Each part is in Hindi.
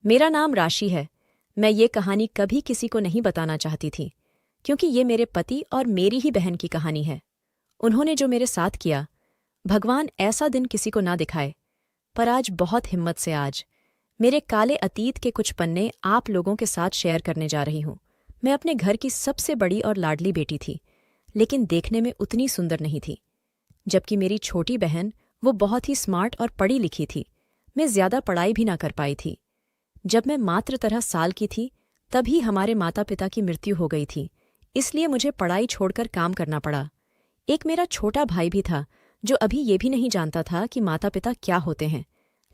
मेरा नाम राशि है। मैं ये कहानी कभी किसी को नहीं बताना चाहती थी, क्योंकि ये मेरे पति और मेरी ही बहन की कहानी है। उन्होंने जो मेरे साथ किया, भगवान ऐसा दिन किसी को ना दिखाए। पर आज बहुत हिम्मत से मेरे काले अतीत के कुछ पन्ने आप लोगों के साथ शेयर करने जा रही हूँ। मैं अपने घर की सबसे बड़ी और लाडली बेटी थी, लेकिन देखने में उतनी सुंदर नहीं थी। जबकि मेरी छोटी बहन, वो बहुत ही स्मार्ट और पढ़ी लिखी थी। मैं ज्यादा पढ़ाई भी ना कर पाई थी। जब मैं मात्र 13 साल की थी, तभी हमारे माता पिता की मृत्यु हो गई थी, इसलिए मुझे पढ़ाई छोड़कर काम करना पड़ा। एक मेरा छोटा भाई भी था, जो अभी ये भी नहीं जानता था कि माता पिता क्या होते हैं।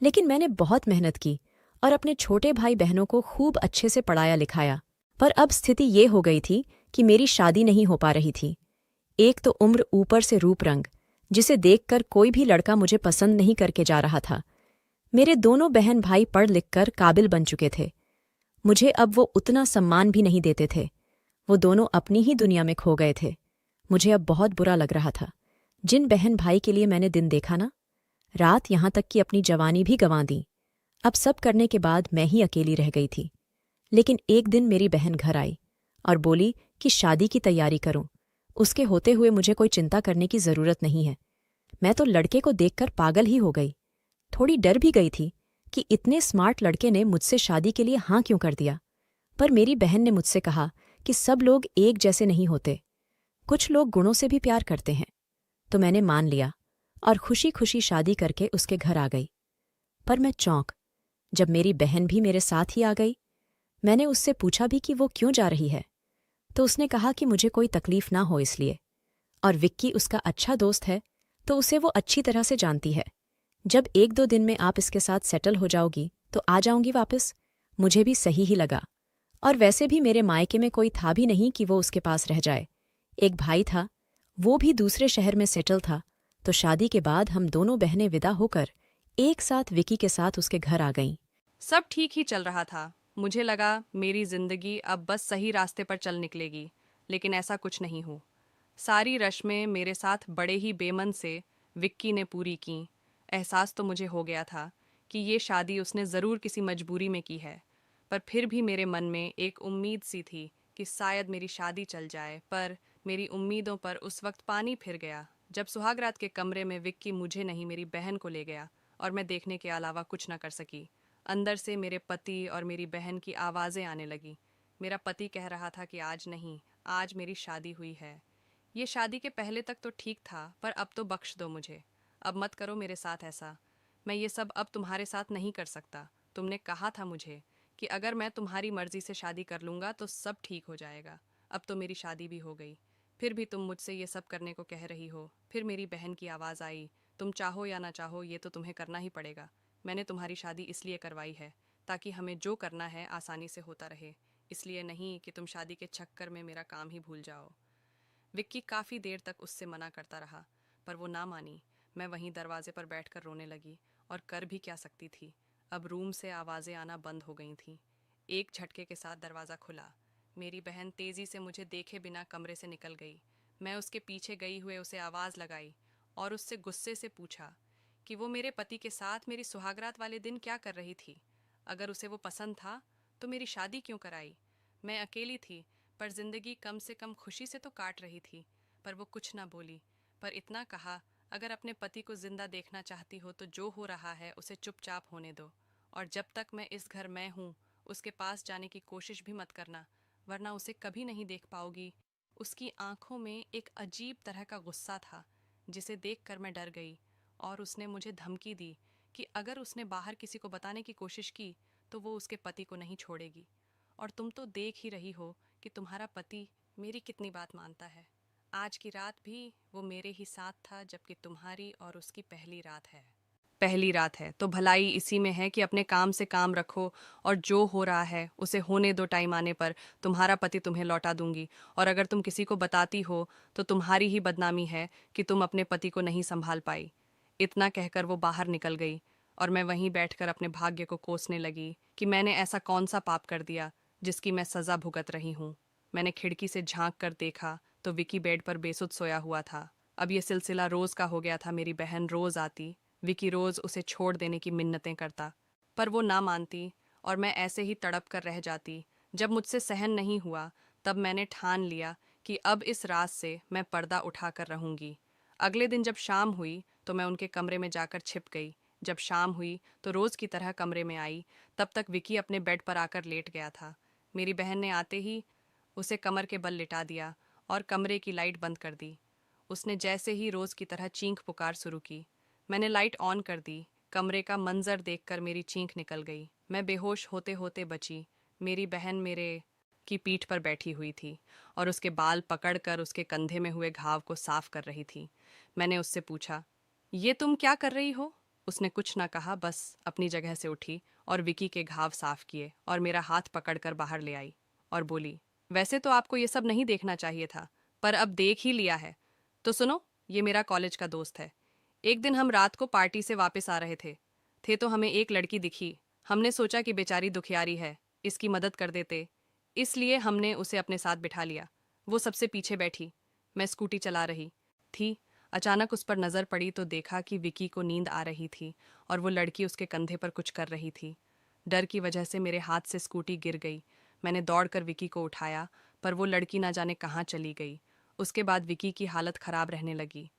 लेकिन मैंने बहुत मेहनत की और अपने छोटे भाई बहनों को खूब अच्छे से पढ़ाया लिखाया। पर अब स्थिति ये हो गई थी कि मेरी शादी नहीं हो पा रही थी। एक तो उम्र, ऊपर से रूप रंग, जिसे देखकर कोई भी लड़का मुझे पसंद नहीं करके जा रहा था। मेरे दोनों बहन भाई पढ़ लिखकर काबिल बन चुके थे। मुझे अब वो उतना सम्मान भी नहीं देते थे। वो दोनों अपनी ही दुनिया में खो गए थे। मुझे अब बहुत बुरा लग रहा था। जिन बहन भाई के लिए मैंने दिन देखा ना, रात यहाँ तक कि अपनी जवानी भी गंवा दी। अब सब करने के बाद मैं ही अकेली रह गई थी। लेकिन एक दिन मेरी बहन घर आई और बोली कि शादी की तैयारी करूं। उसके होते हुए मुझे कोई चिंता करने की जरूरत नहीं है। मैं तो लड़के को देखकर पागल ही हो गई। थोड़ी डर भी गई थी कि इतने स्मार्ट लड़के ने मुझसे शादी के लिए हाँ क्यों कर दिया। पर मेरी बहन ने मुझसे कहा कि सब लोग एक जैसे नहीं होते, कुछ लोग गुणों से भी प्यार करते हैं। तो मैंने मान लिया और खुशी खुशी शादी करके उसके घर आ गई। पर मैं चौंक, जब मेरी बहन भी मेरे साथ ही आ गई। मैंने उससे पूछा भी कि वो क्यों जा रही है, तो उसने कहा कि मुझे कोई तकलीफ ना हो इसलिए। और विक्की उसका अच्छा दोस्त है, तो उसे वो अच्छी तरह से जानती है। जब 1-2 दिन में आप इसके साथ सेटल हो जाओगी तो आ जाऊंगी वापस। मुझे भी सही ही लगा। और वैसे भी मेरे मायके में कोई था भी नहीं कि वो उसके पास रह जाए। एक भाई था, वो भी दूसरे शहर में सेटल था। तो शादी के बाद हम दोनों बहनें विदा होकर एक साथ विकी के साथ उसके घर आ गईं। सब ठीक ही चल रहा था। मुझे लगा मेरी जिंदगी अब बस सही रास्ते पर चल निकलेगी, लेकिन ऐसा कुछ नहीं हो। सारी रस्में मेरे साथ बड़े ही बेमन से विक्की ने पूरी की। एहसास तो मुझे हो गया था कि ये शादी उसने ज़रूर किसी मजबूरी में की है, पर फिर भी मेरे मन में एक उम्मीद सी थी कि शायद मेरी शादी चल जाए। पर मेरी उम्मीदों पर उस वक्त पानी फिर गया जब सुहागरात के कमरे में विक्की मुझे नहीं, मेरी बहन को ले गया और मैं देखने के अलावा कुछ न कर सकी। अंदर से मेरे पति और मेरी बहन की आवाज़ें आने लगी। मेरा पति कह रहा था कि आज नहीं, आज मेरी शादी हुई है। ये शादी के पहले तक तो ठीक था, पर अब तो बख्श दो मुझे। अब मत करो मेरे साथ ऐसा। मैं ये सब अब तुम्हारे साथ नहीं कर सकता। तुमने कहा था मुझे कि अगर मैं तुम्हारी मर्जी से शादी कर लूँगा तो सब ठीक हो जाएगा। अब तो मेरी शादी भी हो गई, फिर भी तुम मुझसे ये सब करने को कह रही हो। फिर मेरी बहन की आवाज़ आई, तुम चाहो या ना चाहो ये तो तुम्हें करना ही पड़ेगा। मैंने तुम्हारी शादी इसलिए करवाई है ताकि हमें जो करना है आसानी से होता रहे, इसलिए नहीं कि तुम शादी के चक्कर में मेरा काम ही भूल जाओ। विक्की काफ़ी देर तक उससे मना करता रहा, पर वो ना मानी। मैं वहीं दरवाजे पर बैठकर रोने लगी, और कर भी क्या सकती थी। अब रूम से आवाज़ें आना बंद हो गई थीं। एक झटके के साथ दरवाज़ा खुला। मेरी बहन तेज़ी से मुझे देखे बिना कमरे से निकल गई। मैं उसके पीछे गई हुए उसे आवाज़ लगाई और उससे गुस्से से पूछा कि वो मेरे पति के साथ मेरी सुहागरात वाले दिन क्या कर रही थी। अगर उसे वो पसंद था तो मेरी शादी क्यों कराई। मैं अकेली थी, पर जिंदगी कम से कम खुशी से तो काट रही थी। पर वो कुछ ना बोली, पर इतना कहा, अगर अपने पति को जिंदा देखना चाहती हो तो जो हो रहा है उसे चुपचाप होने दो, और जब तक मैं इस घर में हूँ उसके पास जाने की कोशिश भी मत करना, वरना उसे कभी नहीं देख पाओगी। उसकी आंखों में एक अजीब तरह का गुस्सा था, जिसे देखकर मैं डर गई। और उसने मुझे धमकी दी कि अगर उसने बाहर किसी को बताने की कोशिश की तो वो उसके पति को नहीं छोड़ेगी। और तुम तो देख ही रही हो कि तुम्हारा पति मेरी कितनी बात मानता है। आज की रात भी वो मेरे ही साथ था, जबकि तुम्हारी और उसकी पहली रात है। पहली रात है तो भलाई इसी में है कि अपने काम से काम रखो, और जो हो रहा है उसे होने दो। टाइम आने पर तुम्हारा पति तुम्हें लौटा दूंगी, और अगर तुम किसी को बताती हो तो तुम्हारी ही बदनामी है कि तुम अपने पति को नहीं संभाल पाई। इतना कहकर वो बाहर निकल गई, और मैं वहीं बैठकर अपने भाग्य को कोसने लगी कि मैंने ऐसा कौन सा पाप कर दिया जिसकी मैं सजा भुगत रही हूँ। मैंने खिड़की से झांक कर देखा तो विकी बेड पर बेसुध सोया हुआ था। अब ये सिलसिला रोज का हो गया था। मेरी बहन रोज आती, विकी रोज उसे छोड़ देने की मिन्नतें करता, पर वो ना मानती और मैं ऐसे ही तड़प कर रह जाती। जब मुझसे सहन नहीं हुआ तब मैंने ठान लिया कि अब इस रात से मैं पर्दा उठा कर रहूंगी। अगले दिन जब शाम हुई तो मैं उनके कमरे में जाकर छिप गई। जब शाम हुई तो रोज़ की तरह कमरे में आई। तब तक विकी अपने बेड पर आकर लेट गया था। मेरी बहन ने आते ही उसे कमर के बल लिटा दिया और कमरे की लाइट बंद कर दी। उसने जैसे ही रोज़ की तरह चीख पुकार शुरू की। मैंने लाइट ऑन कर दी। कमरे का मंजर देखकर मेरी चीख निकल गई। मैं बेहोश होते होते बची। मेरी बहन मेरे की पीठ पर बैठी हुई थी और उसके बाल पकड़कर उसके कंधे में हुए घाव को साफ कर रही थी। मैंने उससे पूछा, ये तुम क्या कर रही हो? उसने कुछ ना कहा, बस अपनी जगह से उठी और विकी के घाव साफ किए और मेरा हाथ पकड़कर बाहर ले आई और बोली, वैसे तो आपको ये सब नहीं देखना चाहिए था, पर अब देख ही लिया है तो सुनो, ये मेरा कॉलेज का दोस्त है। एक दिन हम रात को पार्टी से वापस आ रहे थे तो हमें एक लड़की दिखी। हमने सोचा कि बेचारी दुखियारी है, इसकी मदद कर देते, इसलिए हमने उसे अपने साथ बिठा लिया। वो सबसे पीछे बैठी। मैं स्कूटी चला रही थी। अचानक उस पर नज़र पड़ी तो देखा कि विकी को नींद आ रही थी और वो लड़की उसके कंधे पर कुछ कर रही थी। डर की वजह से मेरे हाथ से स्कूटी गिर गई। मैंने दौड़कर विकी को उठाया, पर वो लड़की ना जाने कहाँ चली गई। उसके बाद विकी की हालत खराब रहने लगी।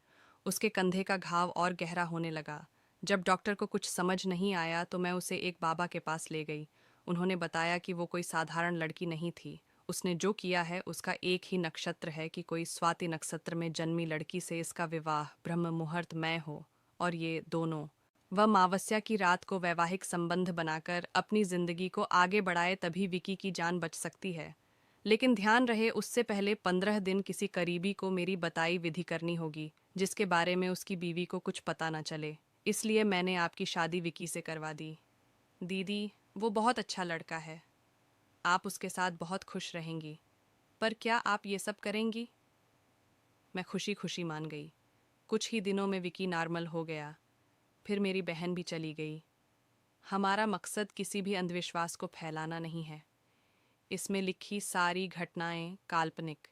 उसके कंधे का घाव और गहरा होने लगा। जब डॉक्टर को कुछ समझ नहीं आया तो मैं उसे एक बाबा के पास ले गई। उन्होंने बताया कि वो कोई साधारण लड़की नहीं थी। उसने जो किया है उसका एक ही नक्षत्र है कि कोई स्वाति नक्षत्र में जन्मी लड़की से इसका विवाह ब्रह्म मुहूर्त में हो, और ये दोनों वह अमावस्या की रात को वैवाहिक संबंध बनाकर अपनी जिंदगी को आगे बढ़ाए, तभी विकी की जान बच सकती है। लेकिन ध्यान रहे, उससे पहले 15 दिन किसी करीबी को मेरी बताई विधि करनी होगी, जिसके बारे में उसकी बीवी को कुछ पता न चले। इसलिए मैंने आपकी शादी विकी से करवा दी। दीदी, वो बहुत अच्छा लड़का है, आप उसके साथ बहुत खुश रहेंगी, पर क्या आप ये सब करेंगी? मैं खुशी खुशी मान गई। कुछ ही दिनों में विकी नॉर्मल हो गया। फिर मेरी बहन भी चली गई। हमारा मकसद किसी भी अंधविश्वास को फैलाना नहीं है। इसमें लिखी सारी घटनाएं काल्पनिक